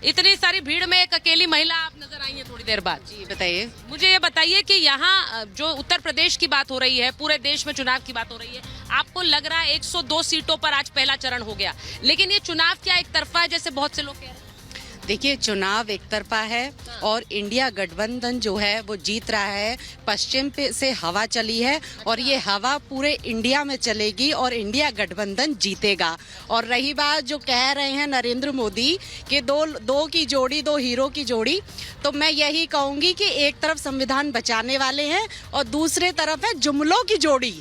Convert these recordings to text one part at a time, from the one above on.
इतनी सारी भीड़ में एक अकेली महिला आप नजर आई है थोड़ी देर बाद। जी बताइए। मुझे ये बताइए कि यहाँ जो उत्तर प्रदेश की बात हो रही है, पूरे देश में चुनाव की बात हो रही है, आपको लग रहा है 102 सीटों पर आज पहला चरण हो गया, लेकिन ये चुनाव क्या एक तरफा है जैसे बहुत से लोग कह रहे हैं? देखिए, चुनाव एक तरफा है और इंडिया गठबंधन जो है वो जीत रहा है। पश्चिम पे से हवा चली है और ये हवा पूरे इंडिया में चलेगी और इंडिया गठबंधन जीतेगा। और रही बात जो कह रहे हैं नरेंद्र मोदी कि दो की जोड़ी, दो हीरो की जोड़ी, तो मैं यही कहूंगी कि एक तरफ संविधान बचाने वाले हैं और दूसरे तरफ है जुमलों की जोड़ी,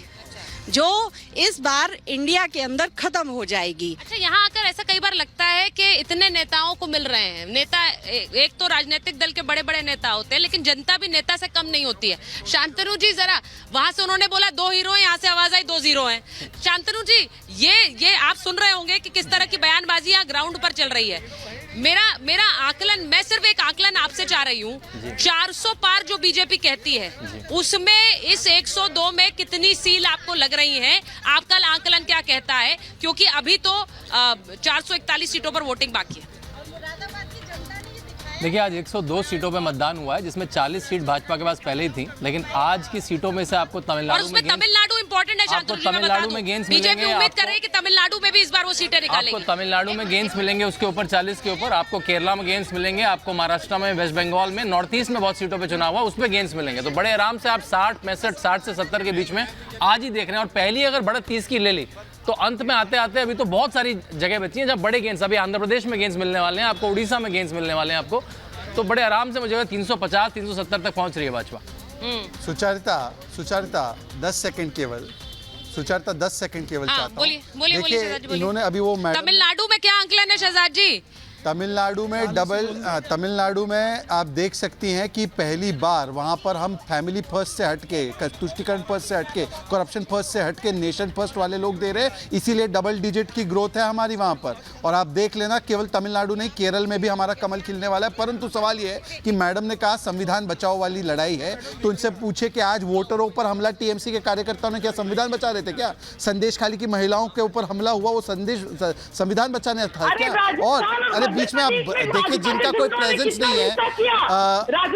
जो इस बार इंडिया के अंदर खत्म हो जाएगी। अच्छा, यहाँ आकर ऐसा कई बार लगता है कि इतने नेताओं को मिल रहे हैं नेता, एक तो राजनीतिक दल के बड़े बड़े नेता होते हैं, लेकिन जनता भी नेता से कम नहीं होती है। शांतनु जी, जरा वहां से उन्होंने बोला 2 हीरो हैं, यहाँ से आवाज आई 2 जीरो हैं। शांतनु जी, ये आप सुन रहे होंगे कि किस तरह की बयानबाजी यहाँ ग्राउंड पर चल रही है। मेरा आकलन, मैं सिर्फ एक आकलन आपसे चाह रही हूँ, 400 पार जो बीजेपी कहती है उसमें इस 102 में कितनी सील आपको लग रही हैं? आपका आकलन क्या कहता है? क्योंकि अभी तो 441 सीटों पर वोटिंग बाकी है। देखिए, आज 102 सीटों पे मतदान हुआ है, जिसमें 40 सीट भाजपा के पास पहले ही थी, लेकिन आज की सीटों में से आपको तमिलनाडु में तमिलनाडु इंपॉर्टेंट है। आपको तमिलनाडु में गेंस मिलेंगे। बीजेपी उम्मीद कर रही है कि तमिलनाडु में भी इस बार वो सीटें निकालेंगे। आपको तमिलनाडु में गेंस मिलेंगे उसके ऊपर 40 के ऊपर, आपको केरला में गेंस मिलेंगे, आपको महाराष्ट्र में, वेस्ट बंगाल में, नॉर्थ ईस्ट में बहुत सीटों पर चुनाव हुआ, उसमें गेंस मिलेंगे। तो बड़े आराम से आप 60 से 70 के बीच में आज ही देख रहे हैं। और पहली अगर बढ़त 30 की ले ली तो अंत में आते आते अभी तो बहुत सारी जगह बची हैं जब बड़े गेंस, अभी आंध्र प्रदेश में गेंस मिलने वाले हैं, आपको उड़ीसा में गेंस मिलने वाले हैं आपको। तो बड़े आराम से मुझे 350-370 तक पहुंच रही है भाजपा। सुचारिता 10 सेकंड केवल, सुचारिता 10 सेकंड केवल चाहता हूं। बोलिए शहजाद जी, इन्होंने अभी वो तमिलनाडु में क्या आंकलन है शहजाद जी? तमिलनाडु में आप देख सकती हैं कि पहली बार वहां पर हम फैमिली फर्स्ट से हटके, तुष्टिकरण फर्स्ट से हटके, करप्शन फर्स्ट से हटके नेशन फर्स्ट वाले लोग दे रहे हैं, इसीलिए डबल डिजिट की ग्रोथ है हमारी वहां पर। और आप देख लेना, केवल तमिलनाडु नहीं, केरल में भी हमारा कमल खिलने वाला है। परंतु सवाल यह है कि मैडम ने कहा संविधान बचाओ वाली लड़ाई है, तो उनसे पूछे कि आज वोटरों पर हमला टीएमसी के कार्यकर्ताओं ने क्या संविधान बचा रहे थे क्या? संदेश खाली की महिलाओं के ऊपर हमला हुआ, वो संदेश संविधान बचाने था क्या? और अरे बीच में आप देखिए, जिनका कोई प्रेजेंस नहीं है,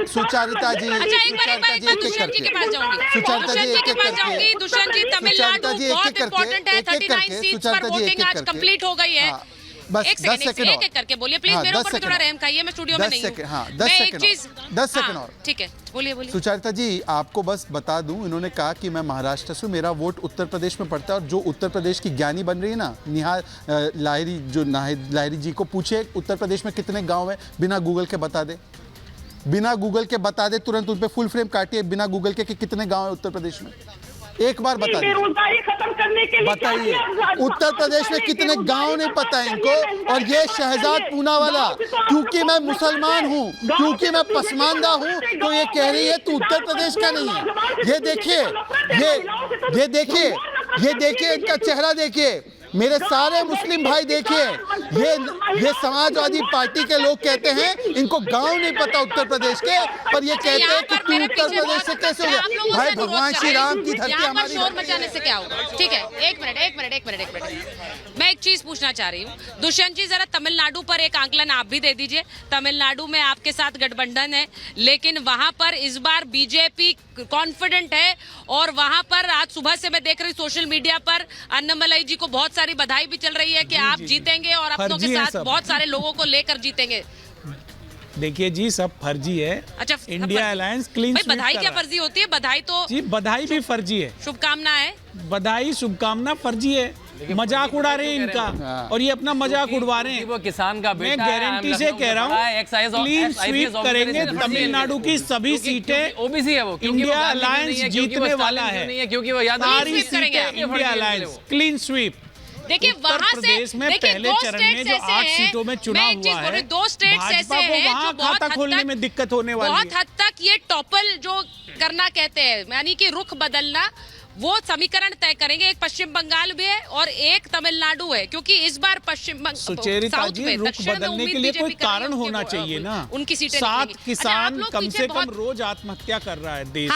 सुचारिता जी, दुष्यंत जी के पास जाऊंगी। दुष्यंत जी, तमिलनाडु बहुत इंपॉर्टेंट है, 39 सीट्स पर वोटिंग आज कंप्लीट हो गई है। बस 10 सेकंड एक करके बोलिए प्लीज, मेरे ऊपर भी थोड़ा रहम खाइए, मैं स्टूडियो में नहीं हूं। 10 सेकंड और ठीक है, बोलिए। सुचारिता जी, आपको बस बता दूं, इन्होंने कहा कि मैं महाराष्ट्र से हूं, मेरा वोट उत्तर प्रदेश में पड़ता है। और जो उत्तर प्रदेश की ज्ञानी बन रही है ना, निहाल लाहिरी, जो लाहिरी जी को पूछे उत्तर प्रदेश में कितने गांव है, बिना गूगल के बता दे, बिना गूगल के बता दे, तुरंत उन पे फुल फ्रेम काटिए बिना गूगल के कि कितने गांव है उत्तर प्रदेश में। एक बार बता दीजिए, खत्म करने के लिए बताइए उत्तर प्रदेश में कितने गांव नहीं पता है इनको। और ये शहजाद पूनावाला, क्योंकि मैं मुसलमान हूं, क्योंकि मैं पसमानदा हूं, तो ये कह रही है तू उत्तर प्रदेश का नहीं है। ये देखिए, ये देखिए इनका चेहरा देखिए, मेरे सारे मुस्लिम भाई देखिए, ये समाजवादी पार्टी के लोग कहते हैं इनको गांव नहीं पता उत्तर प्रदेश के, पर ये कहते हैं कि तू उत्तर प्रदेश से कैसे हो गया। भाई भगवान श्री राम की धरती हमारी, शोर मचाने से क्या होगा? ठीक है, एक मिनट, मैं एक चीज पूछना चाह रही हूँ। दुष्यंत जी, जरा तमिलनाडु पर एक आंकलन आप भी दे दीजिए। तमिलनाडु में आपके साथ गठबंधन है, लेकिन वहां पर इस बार बीजेपी कॉन्फिडेंट है, और वहां पर आज सुबह से मैं देख रही सोशल मीडिया पर अन्नमलई जी को बहुत सारी बधाई भी चल रही है कि आप जीतेंगे और अपनों के साथ बहुत सारे लोगों को लेकर जीतेंगे। देखिए जी, सब फर्जी है। अच्छा, इंडिया अलायंस क्लीन स्वीप। बधाई क्या फर्जी होती है? बधाई तो जी, बधाई भी फर्जी है, शुभकामना है। बधाई शुभकामना फर्जी है, मजाक उड़ा रहे हैं इनका, और ये अपना मजाक उड़वा रहे हैं। वो किसान का बेटा, मैं गारंटी से कह रहा हूँ क्लीन स्वीप करेंगे तमिलनाडु की सभी सीटें। ओबीसी है वो, इंडिया अलायंस जीतने वाला है, क्योंकि वो सारी सीटें इंडिया अलायंस क्लीन स्वीप। देखिए, उत्तर प्रदेश में पहले चरण में जो 8 सीटों में चुनाव हुआ है, 2 स्टेट्स ऐसे हैं वहाँ खाता खोलने में दिक्कत होने वाली है। बहुत हद तक ये टॉपल जो करना कहते हैं, यानी कि रुख बदलना, वो समीकरण तय करेंगे। एक पश्चिम बंगाल भी है और एक तमिलनाडु है, क्योंकि इस बार पश्चिम सुचेरिता जी, रुख बदलने के लिए कोई कारण होना चाहिए ना। उनकी सीटें 7 किसान कम से कम रोज आत्महत्या कर रहा है देश।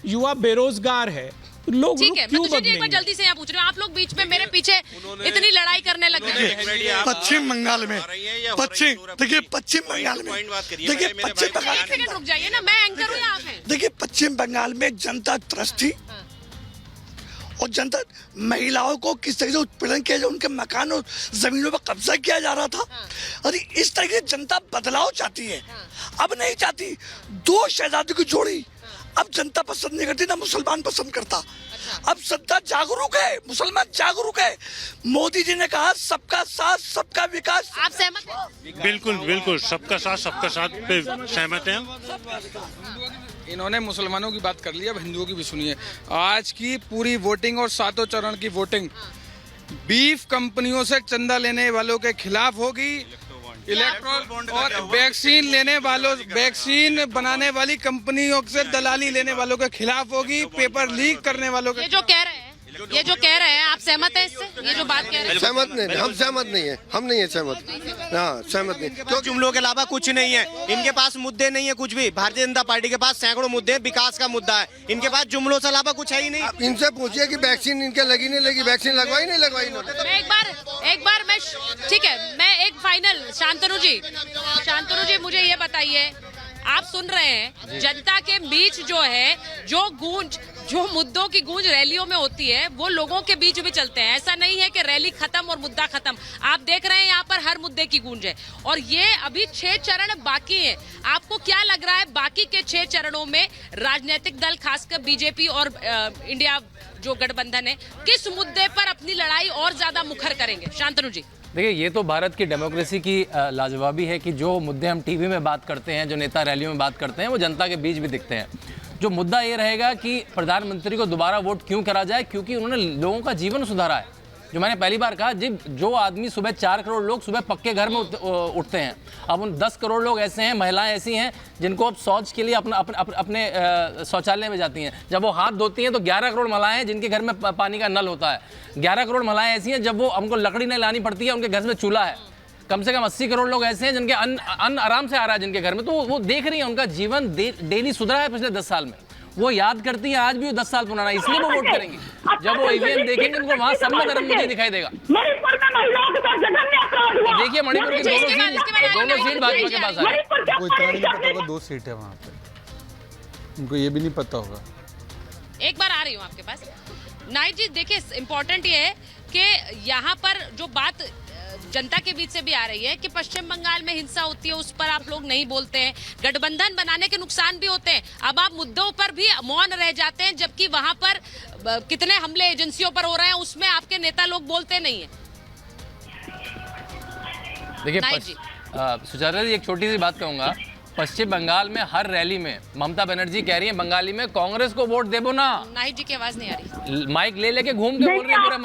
युवा बेरोजगार है, लोग ठीक है, मैं क्यों तुझे जी एक बार बदलेंगे? जल्दी से यहाँ पूछ रही हूँ, आप लोग बीच में मेरे पीछे इतनी लड़ाई करने लग गए। पश्चिम बंगाल में देखिए पश्चिम बंगाल में देखिए पश्चिम बंगाल एक सेकंड रुक जाइए ना, मैं एंकर हूँ, आप हैं। देखिए पश्चिम बंगाल में जनता त्रस्त थी और जनता महिलाओं को किस तरह से उत्पीड़न किया जाए, उनके मकान और जमीनों पर कब्जा किया जा रहा था। और इस तरह की जनता बदलाव चाहती है, अब नहीं चाहती। दो शहजादी की जोड़ी अब जनता पसंद नहीं करती, ना मुसलमान पसंद करता। अब जनता जागरूक है, मुसलमान जागरूक है। मोदी जी ने कहा सबका साथ सबका विकास। आप सहमत हैं? बिल्कुल बिल्कुल, सबका साथ पे सहमत हैं। इन्होंने मुसलमानों की बात कर ली, अब हिंदुओं की भी सुनिए। आज की पूरी वोटिंग और 7 चरण की वोटिंग बीफ कंपनियों से चंदा लेने वालों के खिलाफ होगी। इलेक्ट्रॉल और वैक्सीन लेने वालों, वैक्सीन बनाने वाली कंपनियों से दलाली लेने वालों के खिलाफ होगी। पेपर लीक करने वालों के, ये जो कह रहे हैं आप सहमत हैं इससे? ये जो बात कह रहे हैं सहमत नहीं, हम सहमत नहीं है, हम नहीं है सहमत। हाँ सहमत नहीं, तो जुमलों के अलावा कुछ नहीं है इनके पास, मुद्दे नहीं है कुछ भी। भारतीय जनता पार्टी के पास सैकड़ों मुद्दे, विकास का मुद्दा है, इनके पास जुमलों से अलावा कुछ है ही नहीं। आप इनसे पूछिए कि वैक्सीन इनके लगी नहीं लगी, वैक्सीन लगवाई नहीं लगवाई इन्होंने। मैं एक बार मैं ठीक है, मैं एक फाइनल, शांतनु जी मुझे ये बताइए, आप सुन रहे हैं जनता के बीच जो है, जो मुद्दों की गूंज रैलियों में होती है वो लोगों के बीच भी चलते हैं। ऐसा नहीं है कि रैली खत्म और मुद्दा खत्म। आप देख रहे हैं यहाँ पर हर मुद्दे की गूंज है और ये अभी 6 चरण बाकी हैं। आपको क्या लग रहा है बाकी के 6 चरणों में राजनीतिक दल खासकर बीजेपी और इंडिया जो गठबंधन है किस मुद्दे पर अपनी लड़ाई और ज्यादा मुखर करेंगे? शांतनु जी देखिए, ये तो भारत की डेमोक्रेसी की लाजवाबी है कि जो मुद्दे हम टीवी में बात करते हैं, जो नेता रैलियों में बात करते हैं, वो जनता के बीच भी दिखते हैं। जो मुद्दा ये रहेगा कि प्रधानमंत्री को दोबारा वोट क्यों करा जाए, क्योंकि उन्होंने लोगों का जीवन सुधारा है। जो मैंने पहली बार कहा, जो आदमी सुबह 4 करोड़ लोग सुबह पक्के घर में उठते हैं, अब उन 10 करोड़ लोग ऐसे हैं, महिलाएं ऐसी हैं जिनको अब शौच के लिए अपने शौचालय में जाती हैं। जब वो हाथ धोती हैं तो 11 करोड़ महिलाएं हैं जिनके घर में पानी का नल होता है। 11 करोड़ महिलाएं ऐसी हैं जब वो हमको लकड़ी नहीं लानी पड़ती है, उनके घर में चूल्हा है। कम से कम 80 करोड़ लोग ऐसे हैं जिनके अन्न आराम से आ रहा है जिनके घर में, तो वो देख रही हैं उनका जीवन डेली सुधरा है पिछले 10 साल में। वो याद करती है आज भी, वो 10 साल पुराना, इसलिए वो वोट करेंगी। जब वो ईवीएम देखेंगे उनको वहां सब में नरेंद्र मोदी दिखाई देगा। देखिए मणिपुर की दोनों सीट भाजपा के पास है। कोई इतना नहीं पता होगा 2 सीट है वहाँ पे, उनको ये भी नहीं पता होगा। एक बार आ रही हूँ आपके पास। नाइट जी देखिए, इम्पोर्टेंट ये है कि यहाँ पर जो बात जनता के बीच से भी आ रही है कि पश्चिम बंगाल में हिंसा होती है, उस पर आप लोग नहीं बोलते हैं। गठबंधन बनाने के नुकसान भी होते हैं। अब आप मुद्दों पर भी मौन रह जाते हैं, जबकि वहां पर कितने हमले एजेंसियों पर हो रहे हैं उसमें आपके नेता लोग बोलते नहीं है। देखिए सुचारा जी, एक छोटी सी बात कहूंगा। पश्चिम बंगाल में हर रैली में ममता बनर्जी कह रही है बंगाली में, कांग्रेस को वोट देबो ना। नाहिद जी की आवाज नहीं आ रही, माइक ले लेके घूम के बोल रही है पूरे